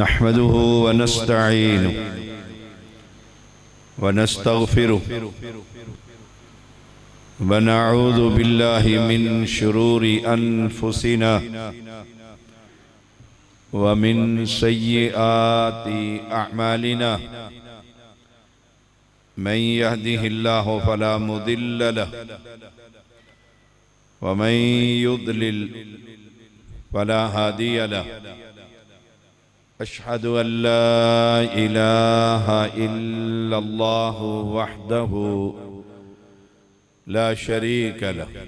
नहमदुहु व नस्तईनुहु व नस्तगफिरुहु व नऊज़ु बिल्लाहि मिन शुरूरि अनफुसिना व मिन सय्यिआति अअमालिना मन यहदिहिल्लाहु फला मुदिल्ल लहु व मन युद्लिल फला हादिय लहु। अशहदु अल्ला इलाहा इल्लल्लाहु वहदहु ला शरीक लहु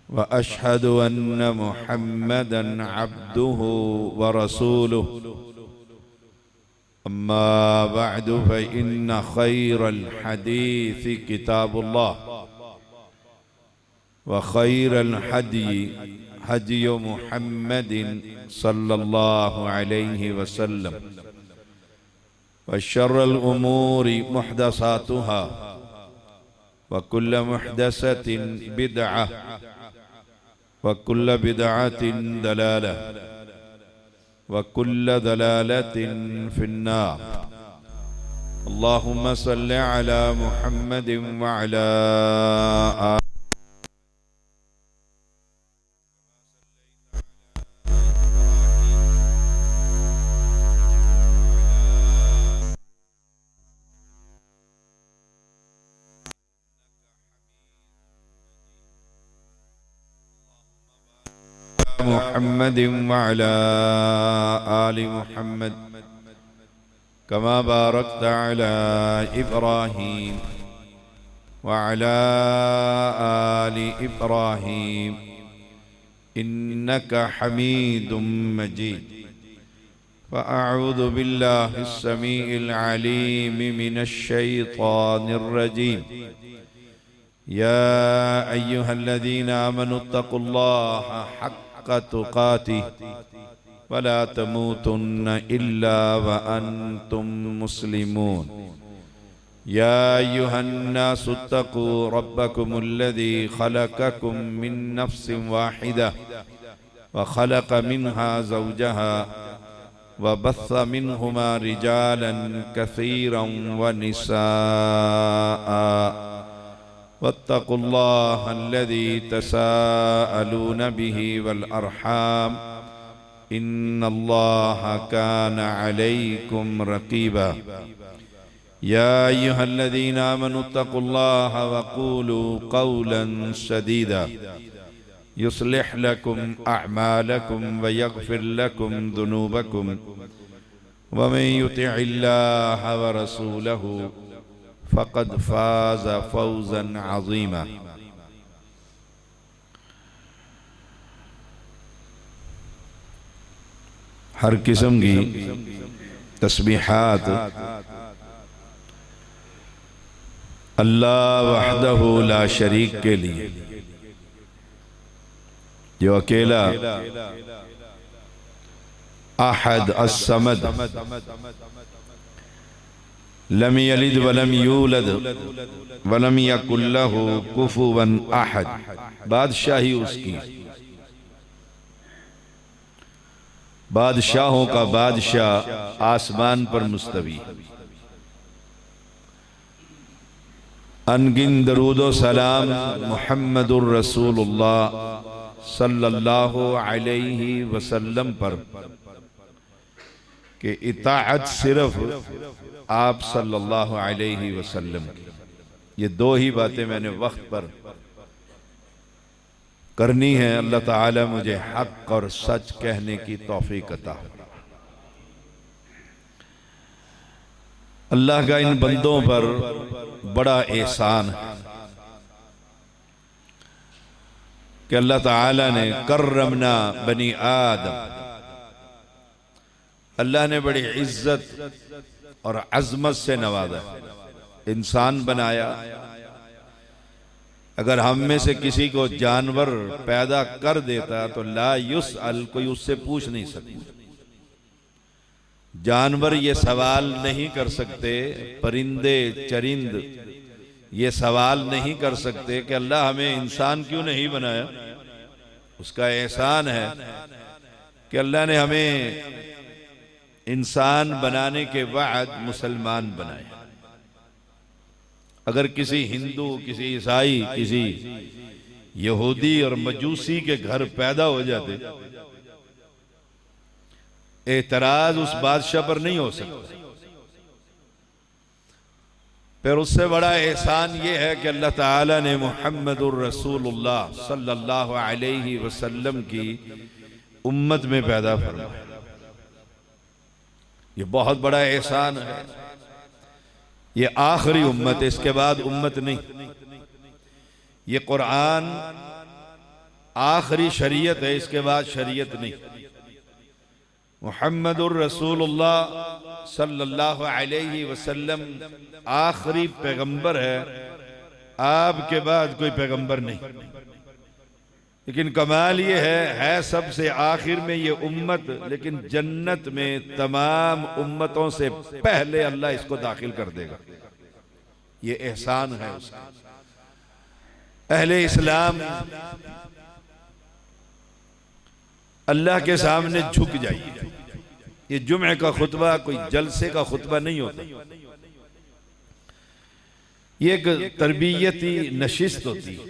व अशहदु अन्न मुहम्मदन अब्दुहु व रसूलुहु। अम्मा बअदु फ़इन्न खैरल हदीसी किताबुल्लाह व खैरल हदी हदी मुहम्मदिन सल्लल्लाहु अलैहि वसल्लम व शर्रल उमूरि मुहदसातुहा व कुल्ल मुहदसतिन बिदअह व कुल्ल बिदअतिन दलालह व कुल्ल दलालतिन फिन्नार। अल्लाहुम्मा सल्लि अला मुहम्मदिन व अला मुहम्मद व अला आलि मुहम्मद कमा बारकता अला इब्राहीम व अला आलि इब्राहीम इन्नका हमीदुम मजीद। फ़अऊज़ु बिल्लाहिस समीइल अलीम मिनश शैतानिर रजीम। या अय्युहल्लज़ीना आमनुत्तक़ुल्लाह हक़्क़ तुक़ातिह वला तमूतुन्न इल्ला व अंतुम मुस्लिमून। या अय्युहन्नासुत्तक़ू रब्बकुमुल्लज़ी खलक़कुम मिन नफ्सिन वाहिदा व खलक़ मिन्हा ज़ौजहा व बस्स मिन्हुमा रिजालन कसीरन व निसाअ वत्तक़ुल्लाह अल्लज़ी तसाअलून बिही वल अर्हाम इन्नल्लाह कान अलैकुम रक़ीबा। या अय्युहल्लज़ीना आमनुत्तक़ुल्लाह वक़ूलू क़ौलन सदीदा युस्लिह लकुम अअमालकुम व यग़फ़िर लकुम ज़ुनूबकुम व मन युतिइल्लाह व रसूलहु फ़क़द फ़ाज़ फ़ौज़न अज़ीमा। हर किस्म की तस्बीहात अल्लाह वहदहु ला शरीक के लिए, जो अकेला अहद अस्समद लम यलिद वलम यूलद वलम यकुल लहु कुफुवन अहद। बादशाही उसकी, बादशाहों का बादशाह आसमान पर मुस्तवी। अनगिन दरूदो सलाम मुहम्मदुर रसूलुल्लाह सल्लल्लाहु अलैहि वसल्लम पर के इताअत सिर्फ आप सल्लल्लाहु अलैहि वसल्लम की। ये दो ही बातें मैंने वक्त पर करनी है। अल्लाह ताला मुझे हक और सच कहने की तौफीक अता हो। अल्लाह का इन बंदों पर बड़ा एहसान है कि अल्लाह ताला ने कर्रमना बनी आदम, अल्लाह ने बड़ी इज्जत और अजमत से नवाजा, इंसान बनाया। अगर हम में से किसी को जानवर पैदा कर देता तो ला युसअल, कोई उससे पूछ नहीं सकता। जानवर ये सवाल नहीं कर सकते, परिंदे चरिंद ये सवाल नहीं कर सकते कि अल्लाह हमें इंसान क्यों नहीं बनाया। उसका एहसान है कि अल्लाह ने हमें इंसान बनाने के बाद मुसलमान बनाया। अगर किसी हिंदू, किसी ईसाई, किसी यहूदी और मजूसी के घर पैदा हो जाते, एतराज उस बादशाह पर नहीं हो सकता। फिर उससे बड़ा एहसान यह है कि अल्लाह ताला ने मुहम्मदुर रसूलुल्लाह सल्लल्लाहु अलैहि वसल्लम की उम्मत में पैदा फरमाया। ये बहुत बड़ा एहसान है। ये आखिरी उम्मत है, इसके बाद उम्मत नहीं। ये कुरान आखिरी शरीयत है, इसके बाद शरीयत नहीं। मुहम्मदुर रसूलुल्लाह सल्लल्लाहु अलैहि वसल्लम आखिरी पैगंबर है, आपके बाद कोई पैगंबर नहीं। लेकिन कमाल ये है सबसे आखिर में ये उम्मत, लेकिन जन्नत में तमाम उम्मतों से पहले अल्लाह इसको दाखिल कर देगा। ये एहसान है उसका। अहले इस्लाम अल्लाह के सामने झुक जाइए। ये जुमे का खुतबा कोई जलसे का खुतबा नहीं होता, ये एक तरबियती नशिस्त होती है।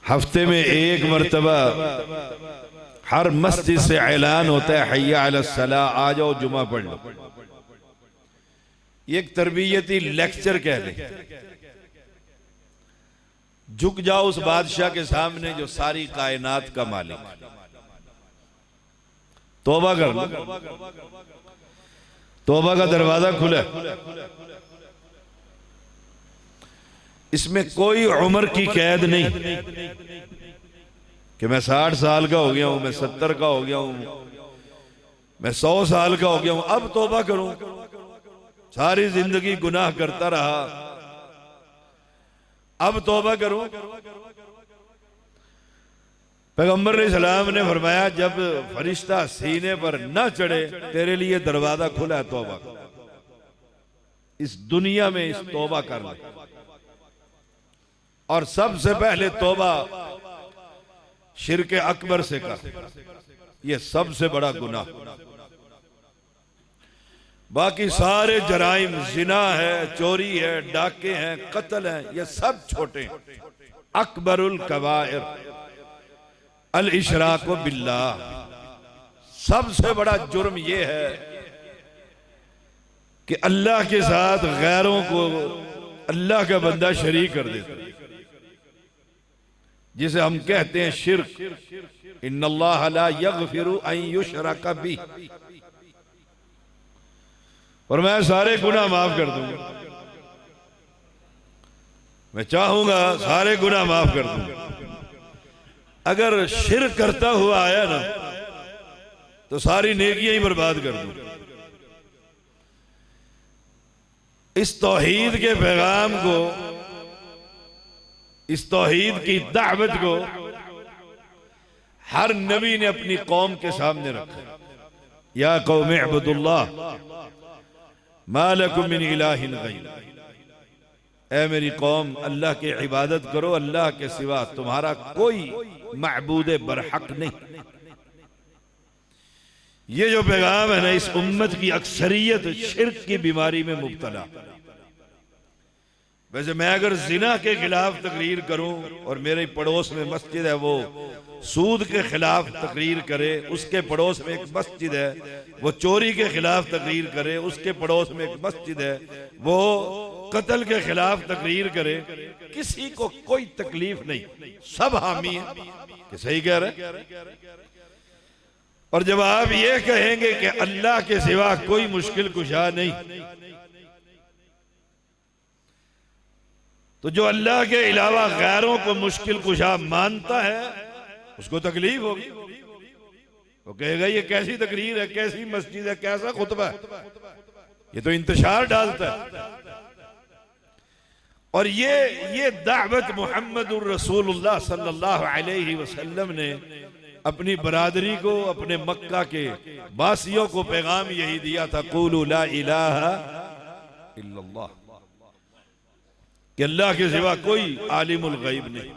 हफ्ते में एक मरतबा हर मस्जिद से ऐलान होता है, हय्या अलस सलाह, आ जाओ जुमा पढ़ लो। ये एक तरबियती लेक्चर कह ले। झुक जाओ उस बादशाह के सामने जो सारी कायनात का मालिक। तौबा कर लो, तौबा का दरवाजा खुला। इसमें कोई उम्र की कैद नहीं कि मैं 60 साल का हो गया हूं, मैं 70 का हो गया हूं, मैं 100 साल का हो गया हूं, अब तौबा करूं। सारी जिंदगी गुनाह करता रहा, अब तौबा करूं। पैगंबर अलैहिस्सलाम ने फरमाया, जब फरिश्ता सीने पर न चढ़े तेरे लिए दरवाजा खुला है तौबा। इस दुनिया में इस तौबा कर ले। और सबसे पहले तौबा शिर्क अकबर से कर, यह सबसे बड़ा गुनाह। बाकी सारे जराइम, जिना है, चोरी है, डाके हैं, कत्ल हैं, ये सब छोटे हैं। अकबरुल कबाइर अल इशराक बिल्लाह। सबसे बड़ा जुर्म यह है कि अल्लाह के साथ गैरों को अल्लाह का बंदा शरीक कर देता, जिसे हम कहते हैं शिर्क। इन्नल्लाह ला यगफिरु अन युशरक बिही। और मैं सारे गुनाह माफ कर दूंगा, मैं चाहूंगा सारे गुनाह माफ कर दूंगा। अगर शिर्क करता हुआ आया ना तो सारी नेकियां ही बर्बाद कर दूंगा। इस तौहीद के पैगाम को, इस तौहीद की दावत को हर नबी ने अपनी कौम के सामने रखा। या कौम इब्दुल्लाह मा लकुम मिन इलाहिन गैर। ऐ मेरी कौम, अल्लाह की इबादत करो, अल्लाह के सिवा तुम्हारा कोई मअबूद बरहक नहीं। ये जो पैगाम है ना, इस उम्मत की अक्सरियत शिर्क की बीमारी में मुब्तला। वैसे मैं अगर जिना के खिलाफ तकरीर करूं और मेरे पड़ोस में मस्जिद है वो सूद के खिलाफ तकरीर करे, उसके पड़ोस में एक मस्जिद है वो चोरी के खिलाफ तकरीर करे, उसके पड़ोस में एक मस्जिद है वो कत्ल के खिलाफ तकरीर करे, किसी को कोई तकलीफ नहीं, सब हामी है कि सही कह रहे। और जब आप ये कहेंगे कि अल्लाह के सिवा कोई मुश्किल कुशा नहीं, तो जो अल्लाह के अलावा गैरों को मुश्किल कुशा मानता है उसको तकलीफ होगी। वो कहेगा ये कैसी तकरीर है, कैसी मस्जिद है, कैसा खुतबा है, ये तो इंतशार डालता है। और ये दावत मुहम्मदुर रसूलुल्लाह सल्लल्लाहु अलैहि वसल्लम ने अपनी बरादरी को, अपने मक्का के वासियों को पैगाम यही दिया था, क़ूलू ला इलाहा इल्लल्लाह, कि अल्लाह के सिवा कोई आलिमुल गैब नहीं,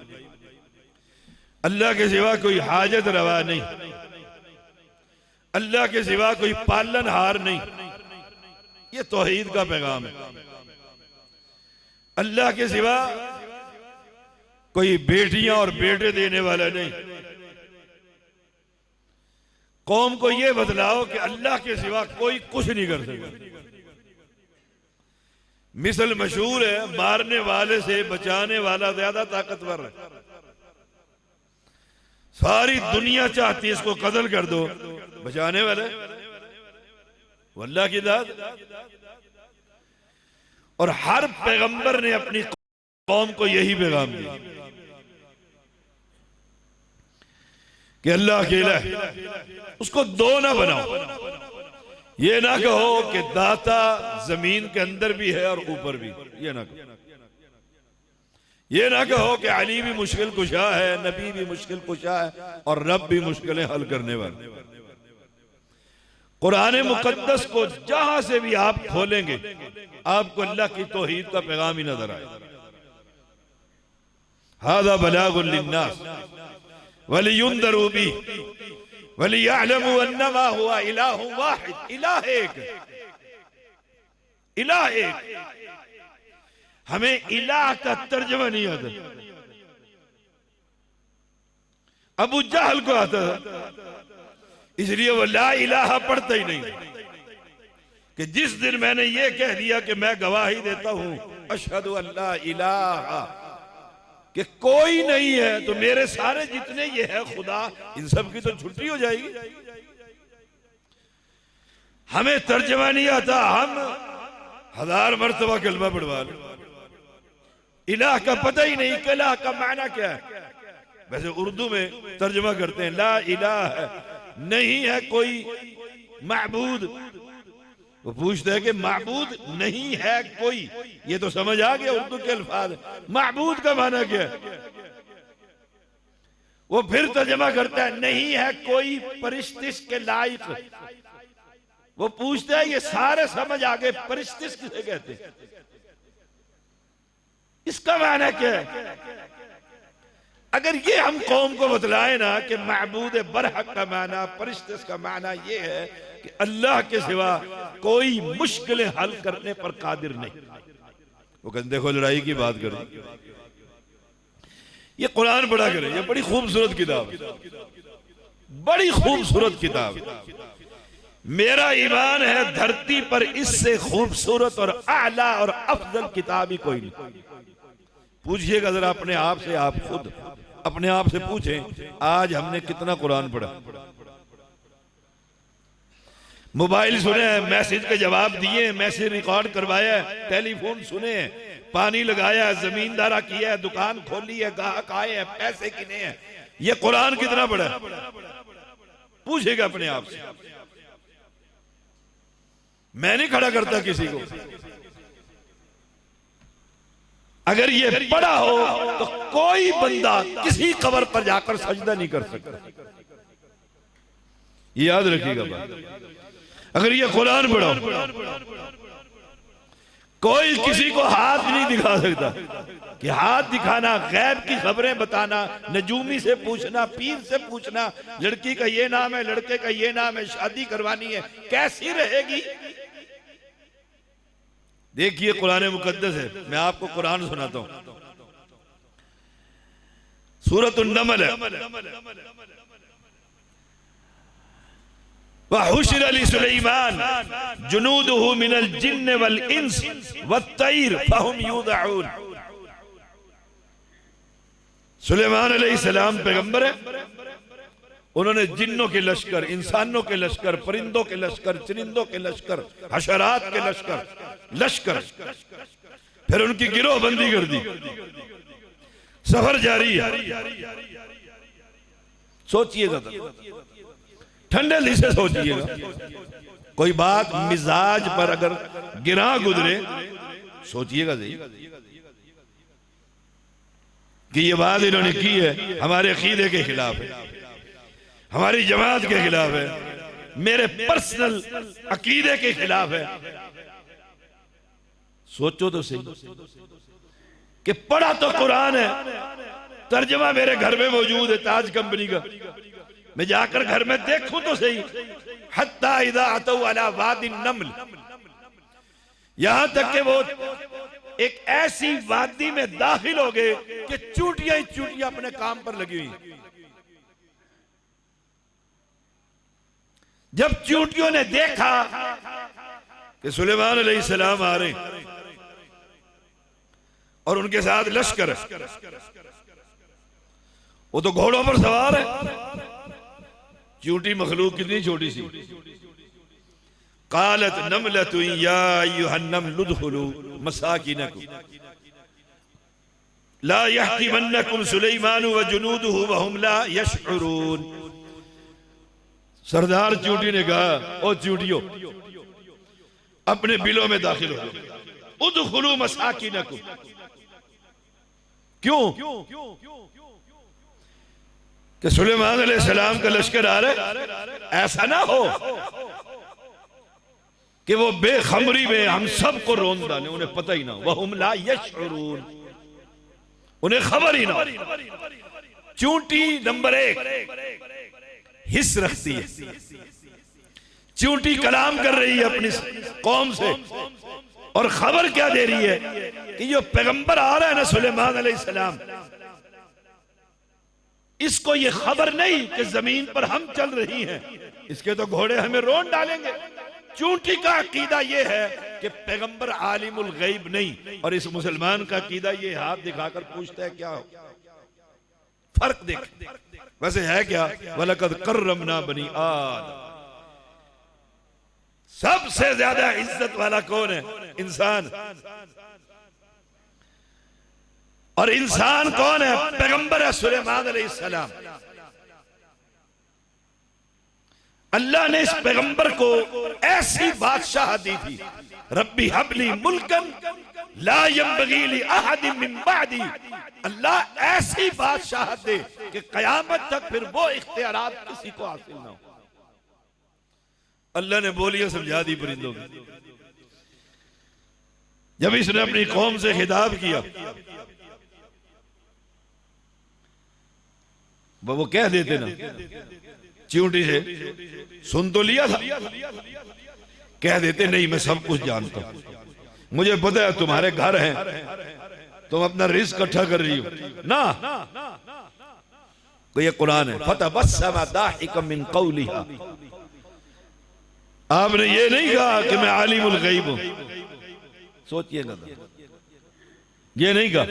अल्लाह के सिवा कोई हाजत रवा नहीं। अल्लाह के सिवा कोई पालनहार नहीं। ये तौहीद का पैगाम है। अल्लाह के सिवा कोई बेटियां और बेटे देने वाला नहीं। कौम को यह बतलाओ कि अल्लाह के सिवा कोई कुछ नहीं कर सकता। मिसल मशहूर है, मारने वाले से बचाने वाला ज्यादा ताकतवर है। सारी दुनिया चाहती है इसको कत्ल कर दो, बचाने वाले वो अल्लाह की दाद। और हर पैगंबर ने अपनी कौम को यही पैगाम दिया कि अल्लाह अकेला है, उसको दो ना बनाओ। ये ना कहो कि दाता जमीन के अंदर भी है और ऊपर भी, ये ना कहो। ये ना कहो कि अली भी मुश्किल कुशा है, नबी भी मुश्किल कुशा है और रब भी मुश्किलें हल करने वाले। कुरान मुकद्दस को जहां से भी आप खोलेंगे आपको अल्लाह की तौहीद का पैगाम ही नजर आए। हादा बलागुल लिन्नास वलियुंदरू बिही वलियअलमू अन्नमा हुवा इलाहु वाहिद। इलाह एक, इलाह एक। हमें इलाह का तर्जुमा नहीं आता। अबू जहल को आता था, इसलिए वो ला इलाहा पढ़ता ही नहीं कि जिस दिन मैंने ये कह दिया कि मैं गवाही देता हूं अशहदु अल्ला इलाहा, कि कोई नहीं है, तो मेरे सारे जितने ये है खुदा, इन सब की तो छुट्टी हो जाएगी। हमें तर्जुमा नहीं आता, हम 1000 मर्तबा कलमा पढ़वा लें। इलाह का पता ही नहीं कि इलाह का माना क्या है। वैसे उर्दू में तर्जुमा करते हैं ला इलाह है, नहीं है कोई माबूद। वो पूछते हैं कि माबूद नहीं है कोई, ये तो समझ आ गया उर्दू के अल्फाज। माबूद का माना क्या है? वो फिर तर्जुमा करता है नहीं है कोई परिस्तिश के लायक। वो पूछता है, ये सारे समझ आ गए, परिस्तिश किसे कहते हैं, इसका माना क्या है? अगर ये हम कौम को बतलाए ना कि महबूद बरहक का माना, परिस्तिश का माना ये है कि अल्लाह के सिवा कोई मुश्किलें हल करने पर कादिर नहीं। वो कहते देखो लड़ाई की बात करें, ये कुरान पढ़ा करें, ये बड़ी खूबसूरत किताब, बड़ी खूबसूरत किताब। मेरा ईमान है धरती पर इससे खूबसूरत और आला और अफजल किताब ही कोई नहीं। पूछिएगा जरा अपने आप से, आप खुद अपने आप से पूछें आज हमने कितना कुरान पढ़ा। मोबाइल सुने, मैसेज के जवाब दिए, मैसेज रिकॉर्ड करवाया, टेलीफोन सुने, पानी लगाया, जमींदारा किया, दुकान खोली है, ग्राहक आए हैं, पैसे किने हैं, ये कुरान कितना पढ़ा? पूछेगा अपने आप से। मैं नहीं खड़ा करता किसी को। अगर ये पढ़ा हो तो कोई बंदा किसी कब्र पर जाकर सजदा नहीं कर सकता। ये याद रखिएगा बात। अगर ये कुरान पढ़ा कोई किसी को हाथ नहीं दिखा सकता कि हाथ दिखाना, गैब की खबरें बताना, नजूमी से पूछना, पीर से पूछना, लड़की का ये नाम है, लड़के का ये नाम है, शादी करवानी है, कैसी रहेगी? देखिए कुरान मुकद्दस है, मैं आपको कुरान सुनाता हूं। सूरतुन नमल है। वहुशिर अली सुलैमान जुनूदुहु मिनल जिन्न वल इंस वत्तैर फहुम यूदऊन। सुलेमान अलैहिस्सलाम पैगंबर है, उन्होंने जिन्नों के लश्कर, इंसानों के लश्कर, परिंदों के लश्कर, चरिंदों के लश्कर, हशरात के लश्कर, फिर उनकी गिरोहबंदी कर दी। सफर जारी है। सोचिएगा, ठंडे दिल से सोचिएगा। कोई बात मिजाज पर अगर गिरा गुजरे, सोचिएगा सही कि ये बात इन्होंने की है हमारे अकीदे के खिलाफ है, हमारी जमात के खिलाफ है, मेरे पर्सनल अकीदे के खिलाफ है। सोचो तो सही कि पढ़ा तो कुरान है, तर्जमा मेरे घर में मौजूद है ताज कंपनी का, मैं जाकर घर में देखूं तो सही हत्ता इदा अतौ अला वादिन नम्ल, यहां तक कि वो एक ऐसी वादी में दाखिल हो गए कि चूंटियां ही चूंटियां अपने काम पर लगी हुई। जब चूंटियों ने देखा कि सुलेमान अलैहिस्सलाम आ रहे और उनके साथ लश्कर है, वो तो घोड़ों पर सवार है, चूंटी मखलूक कितनी छोटी सी। कालत नमलतु या अय्युहन नमलु उदखुलू मसाकिनकुम ला यहतिमन्नकुम सुलैमान व जुनूदुहु व हुम ला यशउरून। सरदार चूंटी ने कहा, ओ चूंटियों अपने बिलों में दाखिल हो, उदखुलू मसाकिनकुम। क्यों? कि सुलेमान अलैहिस्सलाम का लश्कर आ रहा है, ऐसा ना हो कि वो बेखबरी में हम सबको रोन डाले, उन्हें पता ही ना हो। वहुम ला यशउरून, उन्हें खबर ही ना हो। चूंटी नंबर 1 हिस्स रखती है, चूंटी कलाम कर रही है अपनी कौम से और खबर क्या दे रही है कि जो पैगंबर आ रहा है ना सुलेमान अलैहिस्सलाम, इसको ये खबर नहीं कि जमीन पर हम चल रही हैं, इसके तो घोड़े हमें रोन डालेंगे। चूंटी का अकीदा ये है कि पैगंबर आलिमुल गैब नहीं, और इस मुसलमान का अकीदा ये हाथ दिखाकर पूछता है क्या हो। फर्क देख, वैसे है क्या, वलकद कर्रमना बनी आदम। सबसे ज्यादा इज्जत वाला कौन है? इंसान। और इंसान कौन है? पैगंबर है सुलेमान अलैहिस्सलाम। अल्लाह ने इस पैगंबर को ऐसी बादशाह दी थी, रब्बी हबली मुल्कन ला यंबगी ली अहदिन मिन बादी। अल्लाह ऐसी बादशाह दे कि कयामत तक फिर वो इख्तियारात किसी को हासिल ना हो। अल्लाह ने बोलियां समझा दी परिंदों की। जब इसने अपनी कौम से खिताब किया, वो कह देते ना चूंटी से, सुन तो लिया था, कह देते नहीं मैं सब कुछ जानता हूं, मुझे पता है तुम्हारे घर हैं, तुम अपना रिस्क इकट्ठा कर रही हो ना। तो ये कुरान है, फतबस्सम दाहिकम मिन कौलिहा। आपने ये नहीं कहा कि मैं आलिमुल गैब हूं, सोचिएगा, ये नहीं कहा,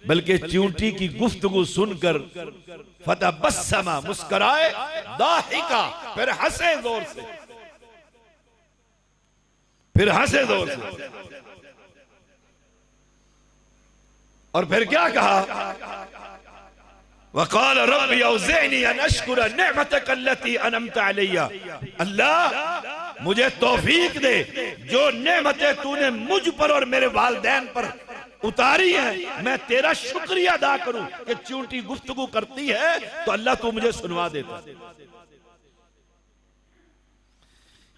बल्कि चूंटी की गुफ्तगू सुनकर फतबस्समा मुस्कुराए, दाहिका फिर हंसे जोर से, फिर हंसे जोर से, और फिर क्या कहा, वक़ाल रब्बी औज़िअनी अन अश्कुर निअमतक अल्लती अनअमत अलैया। अल्लाह मुझे तौफीक दे, जो नेमतें तूने मुझ पर और मेरे वालिदैन पर उतारी है, मैं तेरा शुक्रिया अदा करूं। कि चूंटी गुफ्तगू करती है तो अल्लाह तू मुझे सुनवा देता।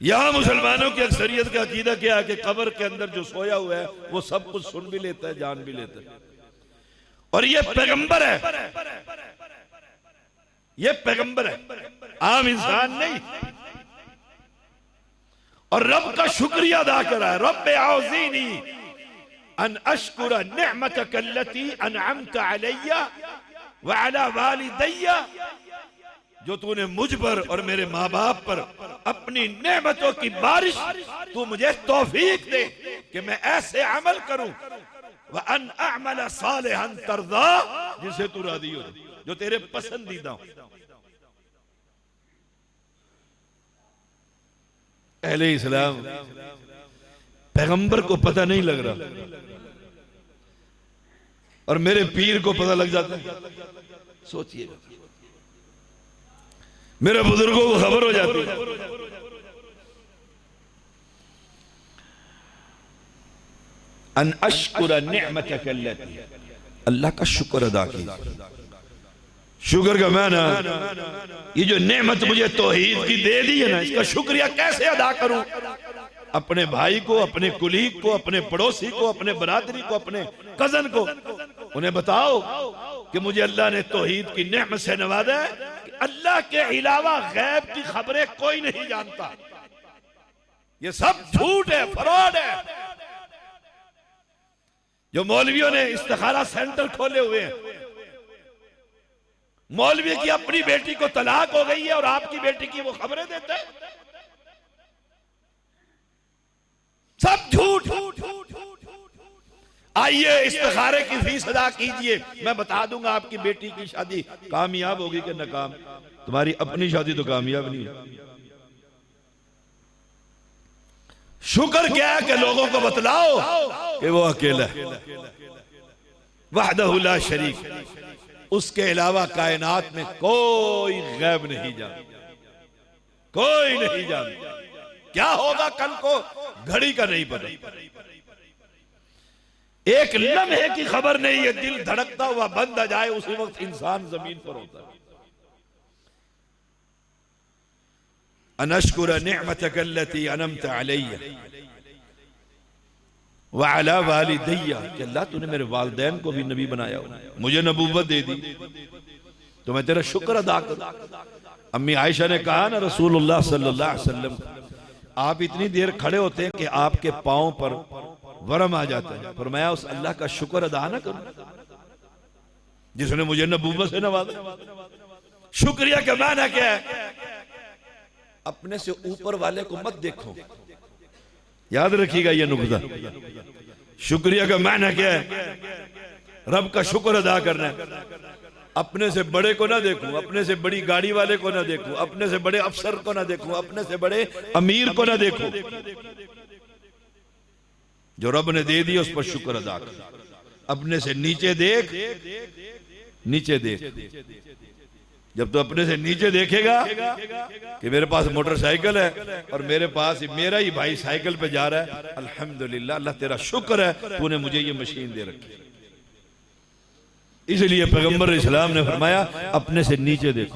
यहां मुसलमानों की अक्सरियत का अकीदा क्या है कि कब्र के अंदर जो सोया हुआ है वो सब कुछ सुन भी लेता है, जान भी लेता है, और ये पैगंबर है, ये पैगंबर है, आम इंसान नहीं। और रब का शुक्रिया अदा करा है, रब्बे औज़िनी अन अश्कुर निअमतक अल्लती अनअमत अलैया व अला वालिदैया। जो तूने मुझ पर और मेरे माँ बाप पर अपनी नेमतों की बारिश, तू मुझे तौफीक दे कि मैं ऐसे अमल करूं, व अन अअमल सालिहन तरदा, जिसे तू राजी हो, जो तेरे पसंदीदा हो। अहले इस्लाम पैगंबर को पता नहीं लग रहा और मेरे पीर को पता लग जाता है। सोचिए, मेरे बुजुर्गों को खबर हो जाती है। अन अश्कुर निअमतक अल्लती, अल्लाह का शुक्र अदा कीजिए। शुक्र का माना, ये जो नेमत मुझे तौहीद की दे दी है ना, इसका शुक्रिया कैसे अदा करूं? अपने भाई को, अपने कुलीग को, अपने पड़ोसी को, अपने बरादरी को, अपने कजन को, उन्हें बताओ कि मुझे अल्लाह ने तौहीद की नेमत से नवाजा है, अल्लाह के अलावा गैब की खबरें कोई नहीं जानता। ये सब झूठ है, फ्रॉड है। जो मौलवियों ने इस्तिखारा सेंटर खोले हुए हैं, मौलवी की अपनी बेटी को तलाक हो गई है और आपकी बेटी की वो खबरें देते हैं, सब झूठ। आइए इस्तिखारे की फीस अदा कीजिए, मैं बता दूंगा आपकी बेटी की शादी कामयाब होगी कि नाकाम। तुम्हारी अपनी शादी तो कामयाब नहीं है। शुक्र क्या है कि लोगों को बतलाओ कि वो अकेला है, वहदहु ला शरीक, उसके अलावा कायनात में कोई गैब नहीं जानता, कोई नहीं जानता। क्या होगा कल को घड़ी का नहीं पता, एक लम्हे की खबर नहीं है। दिल धड़कता हुआ बंद आ जाए उसी वक्त इंसान जमीन पर होता है। अनश्कुर निअमतक अल्लती अनअमत अलैया व अला वालिदैया, कि अल्लाह तूने मेरे वालिदैन को भी नबी बनाया हो, मुझे नबूवत दे दी, तो मैं तेरा शुक्र अदा करूं। अम्मी आयशा ने कहा ना रसूलुल्लाह सल्लल्लाहु अलैहि वसल्लम, आप इतनी देर खड़े होते हैं कि आपके पांव पर वरम आ जाता है, पर मैं उस अल्लाह का शुक्र अदा ना करूं जिसने मुझे नबूवत से नवाजा। शुक्रिया का माना क्या है? अपने से ऊपर वाले को मत देखो, याद रखिएगा ये नुक्ता। शुक्रिया का माना क्या है? रब का शुक्र अदा करना है। अपने से बड़े को ना देखूं, अपने से बड़ी गाड़ी वाले को ना देखूं, अपने से बड़े अफसर को ना देखूं, अपने से बड़े अमीर को ना देखूं, जो रब ने दे दिया उस पर शुक्र अदा कर। अपने से नीचे देख, नीचे देख। जब तो अपने से नीचे देखेगा कि मेरे पास मोटरसाइकिल है और मेरे पास मेरा ही भाई साइकिल पे जा रहा है, अल्हम्दुलिल्लाह, अल्लाह तेरा शुक्र है तूने मुझे ये मशीन दे रखी। इसलिए पैगंबर इस्लाम ने फरमाया अपने से नीचे देखो।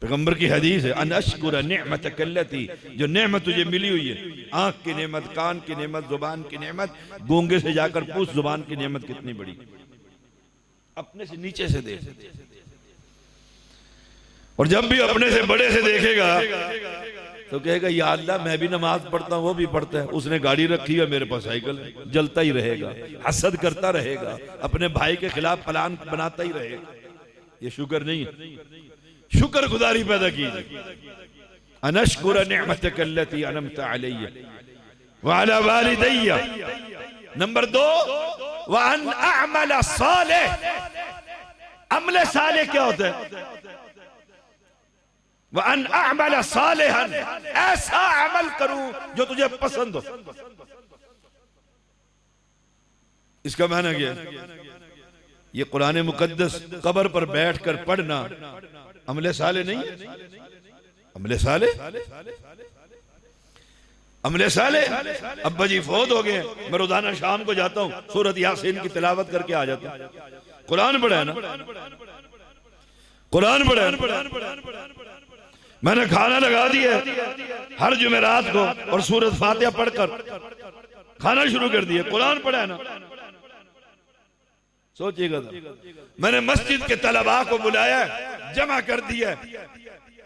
पैगंबर की हदीस है, अनश्कुर निअमतक अल्लती, जो नेमत तुझे मिली हुई है, आंख की नेमत, कान की नेमत, जुबान की नेमत, गूंगे से जाकर पूछ जुबान की नेमत कितनी बड़ी। अपने से नीचे से देख, और जब भी अपने से बड़े से देखेगा तो कहेगा या अल्लाह मैं भी नमाज पढ़ता हूं, वो भी पढ़ता है, उसने गाड़ी रखी है, मेरे पास साइकिल, जलता ही रहेगा, हसद करता रहेगा, अपने भाई के खिलाफ प्लान बनाता ही रहेगा। ये शुक्र नहीं है। शुक्र गुजारी पैदा कीजिए। अनश्कुर निअमतक अल्लती अनअमत अलैया व अला वालिदैया। नंबर 2, व अन अअमल सालिह। अमल सालिह क्या होता है? व अन अअमल सालिहन, ऐसा अमल करूं जो तुझे पसंद हो। इसका माना क्या है? ये कुरान मुकद्दस कब्र पर बैठकर पढ़ना अमले साले नहीं है। अमले साले, अमले साले। अब्बा जी फौत हो गए, मैं रोजाना शाम को जाता हूँ, सूरत यासीन की तिलावत करके आ जाता हूँ। कुरान पढ़ा है ना, कुरान पढ़ा है। मैंने खाना लगा दिया हर जुमेरात को और सूरत फातिहा पढ़कर खाना शुरू कर दिया। कुरान पढ़ा है ना। सोचिएगा, मैंने मस्जिद के तलबा को बुलाया, जमा कर दिया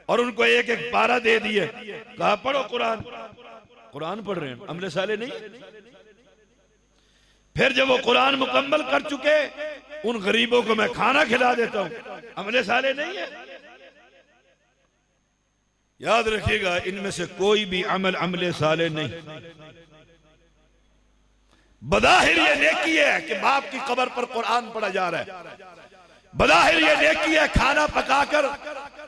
और उनको एक एक पारा दे दिए, कहा पढ़ो कुरान। कुरान पढ़ रहे हैं, अमले साले नहीं। फिर जब वो कुरान मुकम्मल कर चुके, उन गरीबों को मैं खाना खिला देता हूं, अमले साले नहीं है। याद रखिएगा, इनमें से कोई भी अमल अमले साले नहीं। बदाहिर ये नेकी है कि बाप की कब्र पर कुरान पढ़ा जा रहा है। बदाहिर ये नेकी है खाना पकाकर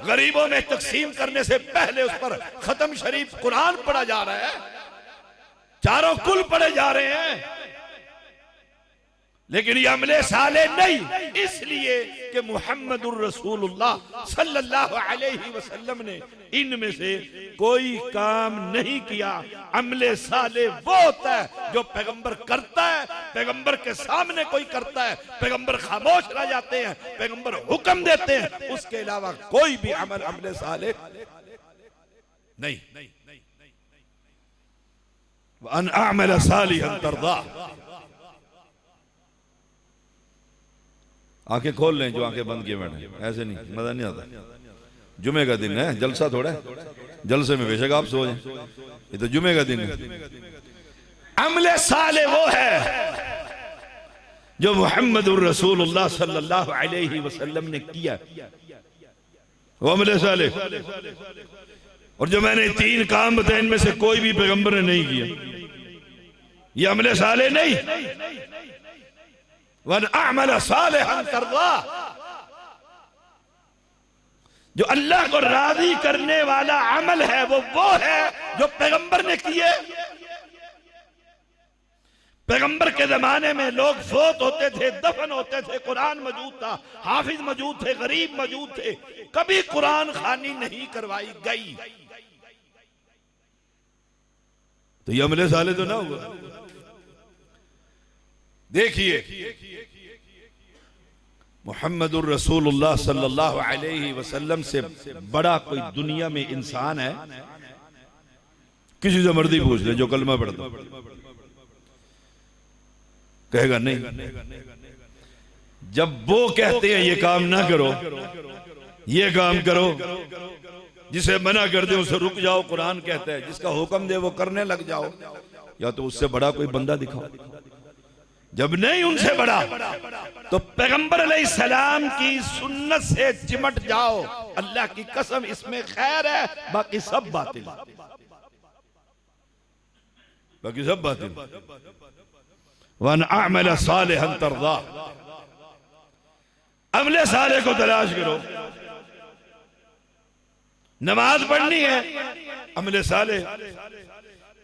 गरीबों में तकसीम करने से पहले उस पर खत्म शरीफ कुरान पढ़ा जा रहा है, चारों कुल पढ़े जा रहे हैं। लेकिन ये अमले साले नहीं, इसलिए कि मुहम्मदुर रसूलुल्लाह सल्लल्लाहु अलैहि वसल्लम ने इनमें से कोई काम नहीं किया। अमले साले वो होता है जो पैगंबर करता है, पैगंबर के सामने कोई करता है, पैगंबर खामोश रह जाते हैं, पैगंबर हुक्म देते हैं, उसके अलावा कोई भी अमल अमले साले नहीं। अन अअमल सालिहन तर्दा। आंखें खोल लें जो आंखें बंद किए बैठे, ऐसे नहीं, मजा नहीं आता। जुमे का दिन है, जलसा थोड़ा है, जलसे में बेशक आप सो जाएं, ये तो जुमे का दिन है। अमले साले वो है जो मुहम्मदुर रसूलुल्लाह सल्लल्लाहु अलैहि वसल्लम ने किया, वो अमले साले। और जो मैंने 3 काम बताए इनमें से कोई भी पैगंबर ने नहीं किया, ये अमले साले नहीं। वन अमल सालिहन तर्दा, जो अल्लाह को राजी करने वाला अमल है वो है जो पैगंबर ने किए। पैगंबर के जमाने में लोग फोत होते थे, दफन होते थे, कुरान मौजूद था, हाफिज मौजूद थे, गरीब मौजूद थे, कभी कुरान खानी नहीं करवाई गई। तो ये अमले साले तो ना हुआ। देखिए मुहम्मदुर रसूलुल्लाह सल्लल्लाहु अलैहि वसल्लम से बड़ा कोई दुनिया में इंसान है? किसी से मर्जी पूछ ले जो कलमा पढ़ता, कहेगा नहीं। जब वो कहते हैं ये काम ना करो, ये काम करो, जिसे मना कर दे उसे रुक जाओ, कुरान कहता है जिसका हुक्म दे वो करने लग जाओ, या तो उससे बड़ा कोई बंदा दिखाओ। जब नहीं उनसे बड़ा तो पैगंबर अलैहिस्सलाम की सुन्नत से चिमट जाओ। अल्लाह की कसम इसमें खैर है, बाकी सब बातिल, बाकी सब बातिल। वन अमल सालिहन तर्दा, अमले साले को तलाश करो। नमाज पढ़नी है, अमले साले।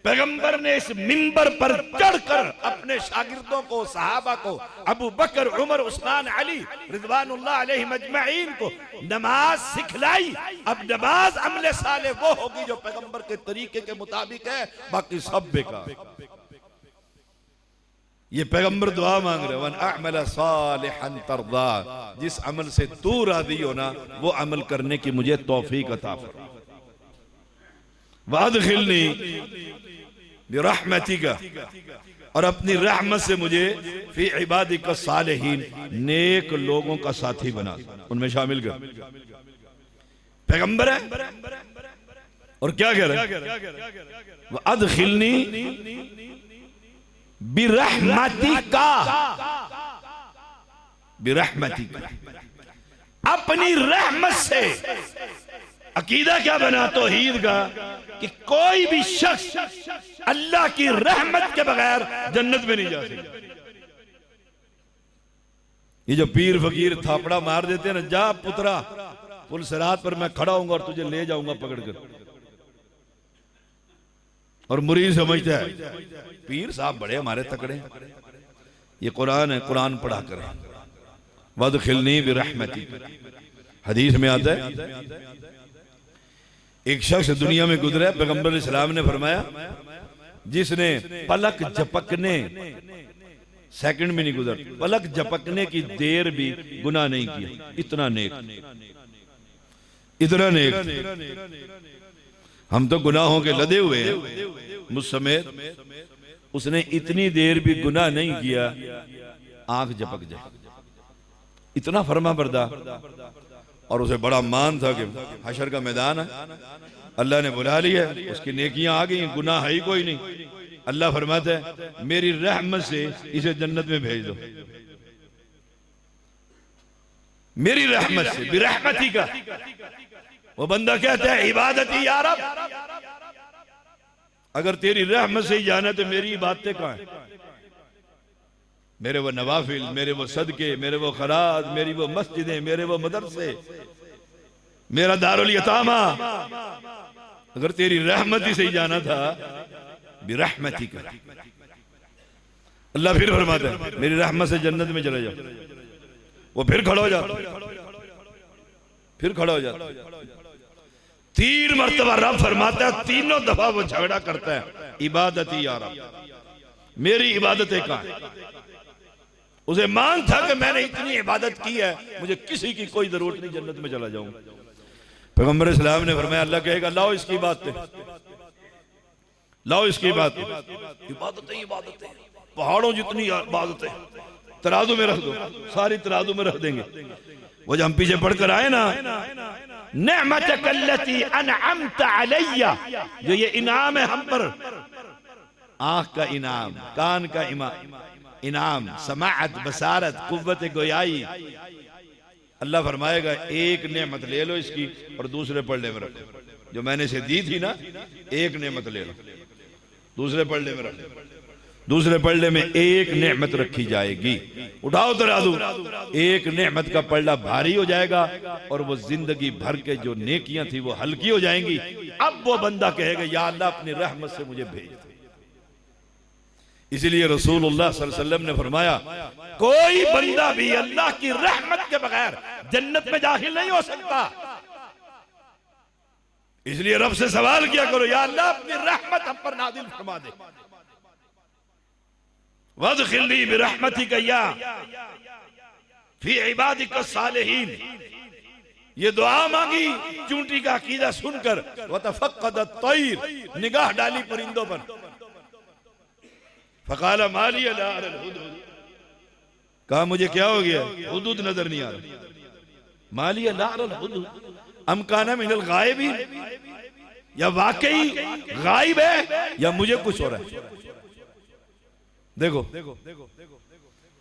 पैगंबर ने इस मिंबर पर चढ़कर अपने शागिर्दों को, सहाबा को, अबू बकर, उमर, उस्मान, अली रिज़वानुल्लाह अलैहिम अजमईन को नमाज सिखलाई। अब नमाज अमले साले वो होगी जो पैगंबर के तरीके के मुताबिक है, बाकी सब बेकार। ये पैगंबर दुआ मांग रहे, वन अअमल सालिहन तर्दा, जिस अमल से तू राजी हो ना वो अमल करने की मुझे तौफीक अता फरमा। वादखिलनी बिरहमतिका, और अपनी रहमत से मुझे फी इबादिका सालिहीन, नेक लोगों का साथी बना, उनमें शामिल कर। पैगंबर है और क्या कह रहे हैं? वादखिलनी बिरहमतिका, बिरहमतिका, अपनी रहमत से। अकीदा क्या बना तौहीद का कि कोई भी शख्स अल्लाह की रहमत के बगैर जन्नत में नहीं जा सकता। ये जो पीर फकीर थापड़ा मार देते हैं ना, जा पुत्रा पुल सिरात पर मैं खड़ा हूंगा और तुझे ले जाऊंगा पकड़कर, और मुरीद समझता है पीर साहब बड़े हमारे तकड़े। ये कुरान है, कुरान पढ़ा करें। वदखिलनी बिरहमती, हदीस में आता है एक शख्स दुनिया में गुजरा, पैगंबर इस्लाम ने फरमाया जिसने पलक झपकने सेकंड में नहीं गुजर, पलक झपकने की देर भी गुनाह नहीं किया, इतना नेक, इतना नेक। हम तो गुनाहों के लदे हुए हैं मुझ समेत, उसने इतनी देर भी गुनाह नहीं किया, आंख झपक जाए, इतना फरमा बरदार। और उसे बड़ा मान था कि हशर का मैदान है, अल्लाह ने बुला लिया, उसकी नेकियां आ गई, गुनाह है ही कोई नहीं। अल्लाह फरमाता है मेरी रहमत से इसे जन्नत में भेज दो, मेरी रहमत से, बिरहमती का। वो बंदा कहता है इबादती या रब, अगर तेरी रहमत से ही जाना तो मेरी इबादतें कहां है? मेरे वो नवाफिल, मेरे वो सदके, मेरे वो खराज, मेरी वो मस्जिदें, मेरे वो मदरसे, मेरा दारुल यतामा, अगर तेरी रहमती से ही जाना था, बिरहमती का। अल्लाह फिर फरमाता है मेरी रहमत से जन्नत में चले जाओ। वो फिर खड़ा हो जाता, फिर खड़ा हो जाता। 3 मरतबा रब फरमाता है, तीनों दफा वो झगड़ा करता है इबादती या रब, मेरी इबादतें कहां है? उसे मान था कि मैंने इतनी इबादत की है, मुझे किसी की कोई जरूरत नहीं, जन्नत में चला जाऊं। पैगंबर इस्लाम ने फरमाया अल्लाह कहेगा लाओ इसकी बातें, लाओ इसकी बातें। इबादतें, इबादतें, पहाड़ों जितनी इबादतें, तराजू में रख दो, सारी तराजू में रख देंगे। वो जो हम पीछे पढ़कर आए ना, नेमतकल्लती अनअमत अलैया, जो ये इनाम है हम पर, आंख का इनाम, कान का इनाम, समाअत, बसारत, कुव्वत गोयाई। अल्लाह फरमाएगा एक नेमत ले लो इसकी और दूसरे पल्ले में रखो। जो मैंने इसे दी थी ना, एक नेमत ले लो, दूसरे पल्ले में रखो। दूसरे पल्ले में एक नेमत रखी जाएगी। उठाओ तराजू, एक नेमत का पल्ला भारी हो जाएगा और वो जिंदगी भर के जो नेकियां थी वो हल्की हो जाएंगी। अब वो बंदा कहेगा या अल्लाह अपनी रहमत से मुझे भेज दे। इसलिए रसूलुल्लाह सल्लल्लाहु अलैहि वसल्लम ने फरमाया कोई बंदा भी अल्लाह की रहमत के बगैर जन्नत में दाखिल नहीं हो सकता। इसलिए रब से सवाल किया करो, या अल्लाह अपनी रहमत हम पर नाजिल फरमा दे। वदखिलनी बिरहमतिका या फी इबादिका सालिहीन। ये दुआ मांगी चूंटी का अकीदा सुनकर। वतफक्कदत तैर, निगाह डाली परिंदों पर। फकाला माली ला अरल हुदहुद, कहा मुझे क्या हो गया, हुदूद नजर नहीं आ रहा। माली ला अरल हुदहुद अम काना मिनल गायबीन, या वाकई गायब है या मुझे कुछ हो रहा है। देखो,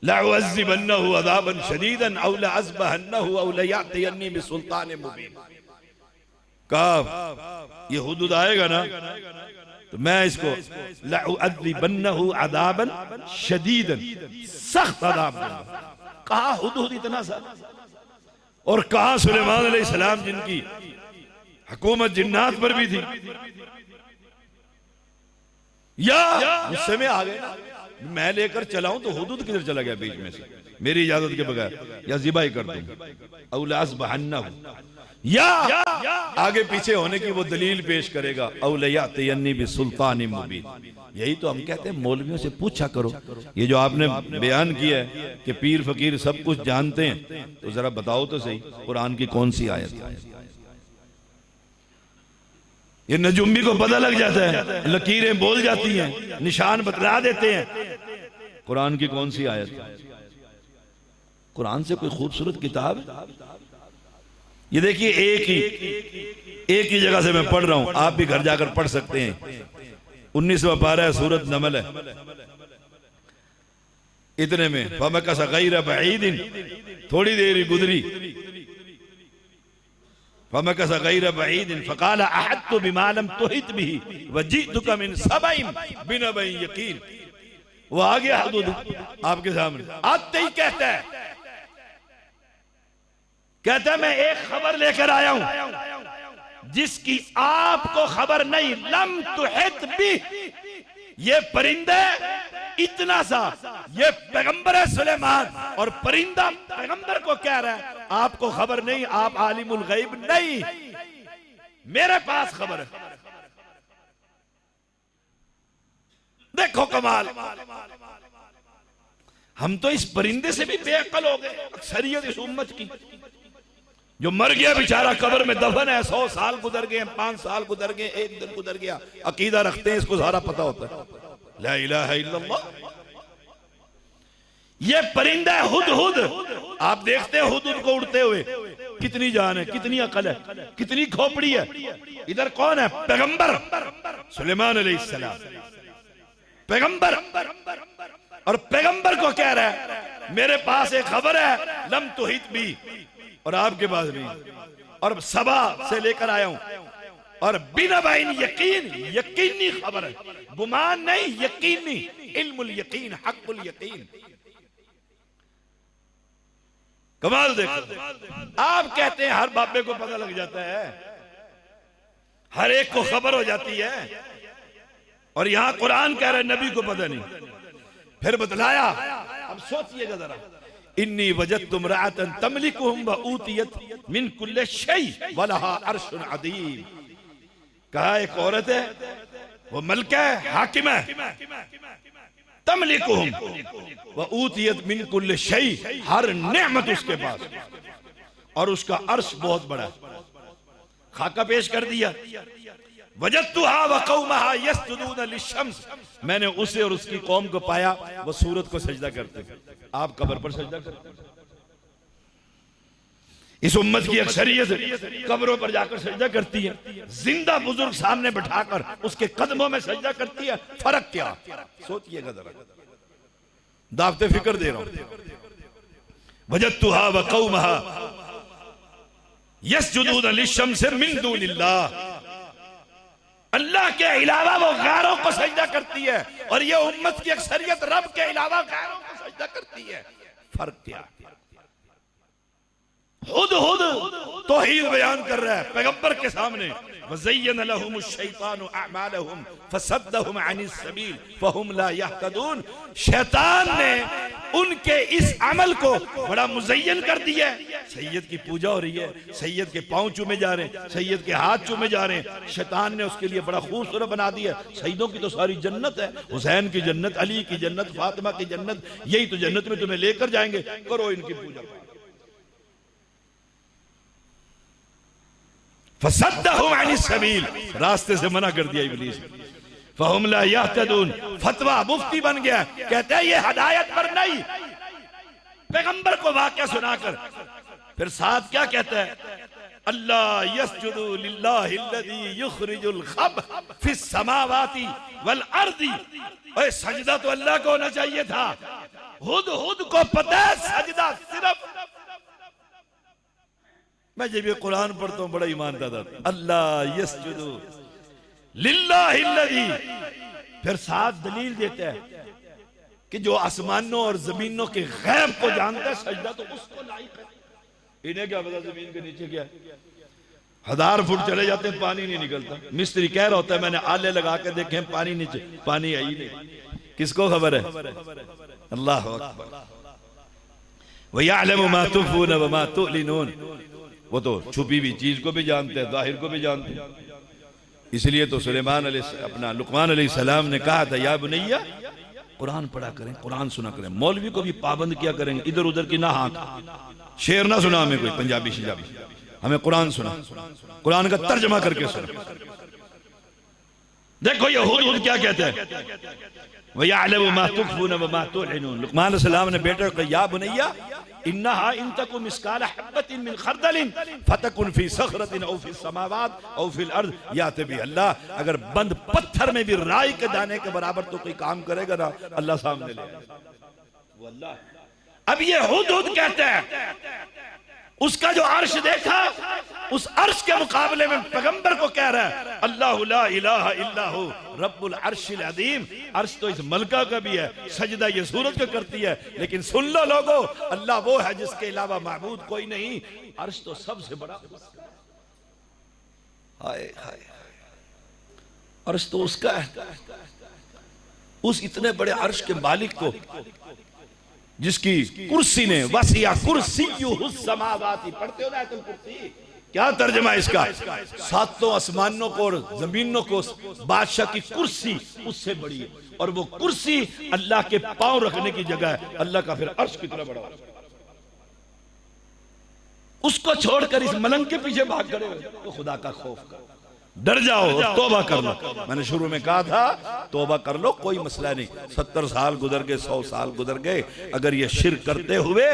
लअज़िबन्नहु अज़ाबन शदीदन औ लअज़बहन्नहु औ लयअतियन्नी बिसुल्तान मुबीन। कहा ये हुदूद आएगा ना तो मैं इसको लअज़िबन्नहु अज़ाबन शदीदन, सख्त अज़ाब दूंगा। कहा हुदूद इतना सा, और कहा सुलेमान अलैहिस्सलाम जिनकी हुकूमत जिन्नात पर भी थी, या गुस्से में आ गए, मैं लेकर चलाऊं तो हुदूद किधर चला गया बीच में से मेरी इजाजत के बगैर, या ज़िबाई कर दूंगा। औलास बहन्ना, या आगे पीछे होने की वो दलील पेश करेगा। औलयातयन्नी बिसुल्तान मुबीन। यही तो हम कहते हैं मौलवियों से पूछा करो। ये जो आपने बयान किया है कि पीर फकीर सब कुछ जानते हैं, तो जरा बताओ तो सही कुरान की कौन सी आयत है। ये नजुम्बी को पता लग जाता है, लकीरें बोल जाती हैं, निशान बतला देते हैं। कुरान की कौन सी आयत? कुरान से कोई खूबसूरत किताब? ये देखिए एक ही जगह से मैं पढ़ रहा हूं, आप भी घर जाकर पढ़ सकते हैं। 19वां पारा है, सूरत नमल है। इतने में फमकस गैर बईदिन, थोड़ी देर गुजरी, फमकस गैर बईदिन फकाल अहत्तु बिमा लम तुहित बिही वजीतुका मिन सबइन बिनबइन यकीन। वो आ गया हुदूद आपके सामने, आते ही कहता है मैं एक खबर लेकर आया हूं जिसकी आपको खबर नहीं। लम तुहित बी, ये परिंदा इतना सा, ये पैगंबर है सुलेमान, और परिंदा पैगंबर को कह रहा है आपको खबर नहीं, आप आलिमुल गैब नहीं, मेरे पास खबर है। देखो कमाल, हम तो इस परिंदे से भी बेअक्ल हो गए। अक्सरियत इस उम्मत की, जो मर गया बेचारा कब्र में दफन है, 100 साल गुजर गए, 5 साल गुजर गए, 1 दिन गुजर गया, अकीदा रखते हैं, इसको सारा पता होता है। ला इलाहा इल्लल्लाह। ये परिंदा है हुदहुद। आप देखते हैं हुदहुद को उड़ते हुए, कितनी जान है, कितनी अकल है, कितनी खोपड़ी है। इधर कौन है? पैगंबर सुलेमान अलैहिस्सलाम, पैगंबर। और पैगंबर को कह रहा है मेरे पास एक खबर है, लम तुहित बी, और आपके पास नहीं, और सबा से लेकर आया हूं, और बिना बाइन यकीन, यकीनी खबर है, गुमान नहीं, यकीनी, इल्मुल यकीन, हक़्क़ुल यकीन। कमाल देखो, आप कहते हैं हर बाबे को पता लग जाता है, हर एक को खबर हो जाती है, और यहां कुरान कह रहा है नबी को पता नहीं। फिर बतलाया, अब सोचिएगा जरा, इन्नी वजदतु इम्रअतन तमलिकुहुम व ऊतियत मिन कुल्लि शै व लहा अर्शुन अज़ीम। कहा एक औरत है, वो मलका है, हाकिम है, तमलिकुहुम व ऊतियत मिन कुल्लि शै, हर नेमत उसके पास, और उसका अर्श बहुत बड़ा है। खाका पेश कर दिया। वजदतुहा व कौमहा यस्जुदून लिश्शम्स, मैंने उसे और उसकी कौम को पाया वो सूरज को सजदा करते। आप कब्र पर सजदा करते। इस उम्मत की अक्सरियत कब्रों पर जाकर सजदा करती है, जिंदा बुजुर्ग सामने बिठाकर उसके कदमों में सजदा करती है। फर्क क्या? सोचिएगा जरा, दावते फिक्र दे रहा हूं। वजदतुहा व कौमहा यस्जुदून लिश्शम्स मिन दूनिल्लाह, अल्लाह के अलावा वो गैरों को सजदा करती है, और ये उम्मत की अक्सरियत रब के अलावा गैरों को सजदा करती है। फर्क क्या? खुद तौहीद बयान कर रहा है पैगंबर के सामने। वज़य्यन लहुमुश शैतानु अअमालहुम फसद्दहुम अनिस सबील फहुम ला यहतदून, शैतान ने उनके इस अमल को बड़ा मुज़य्यन कर दिया है। सैयद की पूजा हो रही है, सैयद के पांव चूमे जा रहे हैं, सैयद के हाथ चूमे जा रहे हैं, शैतान ने उसके लिए बड़ा खूबसूरत बना दिया। सैयदों की तो सारी जन्नत है, हुसैन की जन्नत, अली की जन्नत, फातिमा की जन्नत, यही तो जन्नत में तुम्हें लेकर जाएंगे, करो इनकी पूजा। फसद्दहुम अनिस सबील, रास्ते से मना कर दिया इब्लीस। फहुम ला यहतदून, फतवा मुफ्ती बन गया, कहते हैं ये हिदायत पर नहीं। पैगंबर को वाक़या सुनाकर फिर साथ क्या कहता है? अल्लाह यस्जुदु लिल्लाहि अल्लज़ी युखरिजुल खब फिस समावाति वल अर्दी। ओए सजदा तो अल्लाह को होना चाहिए था। हुद को पता है सजदा सिर्फ, मैं जब ये कुरान पढ़ता हूं बड़ा ईमानदार था। अल्लाह यस्जुदु लिल्लाहि अल्लज़ी, फिर साथ दलील देता है कि जो आसमानों और जमीनों के गैब को जानता है, सजदा तो उसको लायक है। इन्हें क्या पता जमीन के नीचे क्या है? 1000 फुट चले जाते हैं, पानी नहीं निकलता। मिस्त्री कह रहा होता है मैंने आले लगा के देखे पानी नीचे, पानी है ही नहीं। किसको खबर है? अल्लाह अकबर। व यअलमु मा तुख़फून व मा तुअलिनून, वो तो छुपी हुई चीज को भी जानते हैं, जाहिर को भी जानते हैं। इसलिए तो सुलेमान अपना लुकमान अलैहिस्सलाम ने कहा था, या बुनैया कुरान पढ़ा करें, कुरान सुना करें। मौलवी को भी पाबंद किया करेंगे, इधर उधर की ना हाँक, शेर ना सुना हमें कोई पंजाबी शिजाबी, हमें कुरान सुना, कुरान का तर्जमा करके सुना। देखो ये हुद क्या कहता है? वयअलमु मा तुख़फून व मा तुअलिनून। लुकमान अलैहिस्सलाम ने बेटे को, या बुनैया इन्नहा इन तकुन मिस्काला हब्बतिन मिन खरदलिन फतकुन फी सखरतिन औ फी समावात औ फिल अर्द याति बि अल्लाह, अगर बंद पत्थर में भी राई के दाने के बराबर तो कोई काम करेगा ना, अल्लाह सामने ले आएगा वो अल्लाह। अब ये हुद कहता है उसका जो अर्श देखा, उस अर्श के मुकाबले में पैगंबर को कह रहा है अल्लाहु ला इलाहा इल्ला हु रब्बुल अर्शिल अज़ीम। अर्श तो इस मलका का भी है, सजदा ये सूरज को करती है, लेकिन सुन लो लोगो, अल्लाह वो है जिसके अलावा माबूद कोई नहीं। अर्श तो सबसे बड़ा, हाय हाय, अर्श तो उसका है। उस इतने बड़े अर्श के मालिक को, जिसकी कुर्सी ने वसिया कुर्सियुहुस समावाति, पढ़ते हो ना आयतुल कुर्सी, क्या तर्जमा इसका? सातों आसमानों को और जमीनों को बादशाह की कुर्सी उससे बड़ी है, और वो कुर्सी अल्लाह के पांव रखने की जगह है। अल्लाह का फिर अर्श कितना बड़ा है। उसको छोड़कर इस मलंग के पीछे भाग खड़े हो तो खुदा का खौफ करो, डर जाओ और तौबा कर लो। मैंने शुरू में कहा था तौबा कर लो, कोई मसला नहीं। 70 साल गुजर गए, 100 साल गुजर गए, अगर ये शिर्क करते हुए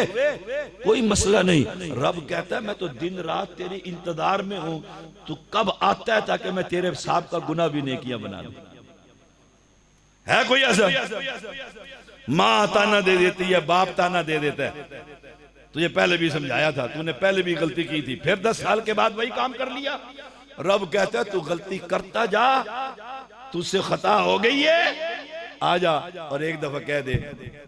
कोई मसला नहीं। रब कहता है मैं तो दिन रात तेरे इंतजार में हूं, तू कब आता है ताकि मैं तेरे साहब का गुनाह भी नेकियां बना दूं। है कोई ऐसा? माँ ताना दे देती है, बाप ताना दे देता है। तुझे पहले भी समझाया था, तूने पहले भी गलती की थी, फिर 10 साल के बाद वही काम कर लिया। रब कहता है तू गलती करता जा, तुझसे खता हो गई है, आ जा और एक दफा कह दे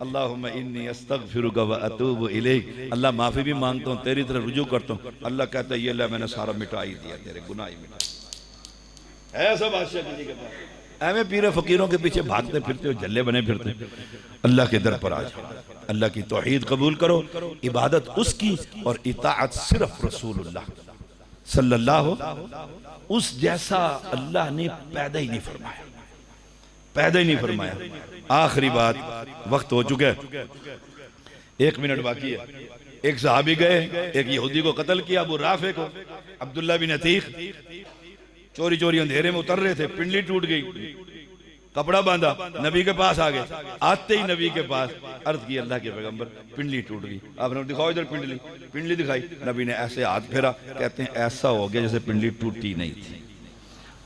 अल्लाहुम्मा इन्नी अस्तगफिरुका व अतूबु इलैक, अल्लाह माफी भी मांगता हूँ, तेरी तरफ रुजू करता हूँ। अल्लाह कहता है ये ले मैंने सारा मिटा ही दिया, तेरे गुनाह ही मिटा। ऐसा बादशाह किसी के पास? ऐਵੇਂ पीरे फकीरों के पीछे भागते फिरते हो, जल्ले बने फिरते। अल्लाह के दर पर आ जाओ, अल्लाह की तौहीद कबूल करो, इबादत उसकी और इताअत सिर्फ रसूलुल्लाह सल्लल्लाहु, उस जैसा अल्लाह ने पैदा ही नहीं फरमाया, पैदा ही नहीं फरमाया। आखिरी बात, वक्त हो चुका है, 1 मिनट बाकी है। एक सहाबी गए, एक यहूदी को कत्ल किया, अबू राफे को, अब्दुल्ला बिन अतीक, चोरी चोरी अंधेरे में उतर रहे थे, पिंडली टूट गई, कपड़ा बांधा, नबी के पास आ गए। आते ही नबी के पास अर्ज की, अल्लाह के पैगंबर पिंडली टूट गई। आपने दिखाओ इधर पिंडली, पिंडली दिखाई, नबी ने ऐसे हाथ फेरा, कहते हैं ऐसा हो गया जैसे पिंडली टूटी नहीं थी।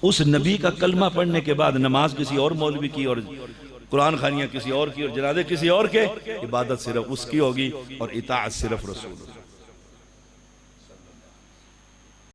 उस नबी का कलमा पढ़ने के बाद नमाज किसी और मौलवी की और कुरान खानियां किसी और की और जनाजे किसी और के, इबादत सिर्फ उसकी होगी और इताअत सिर्फ रसूल।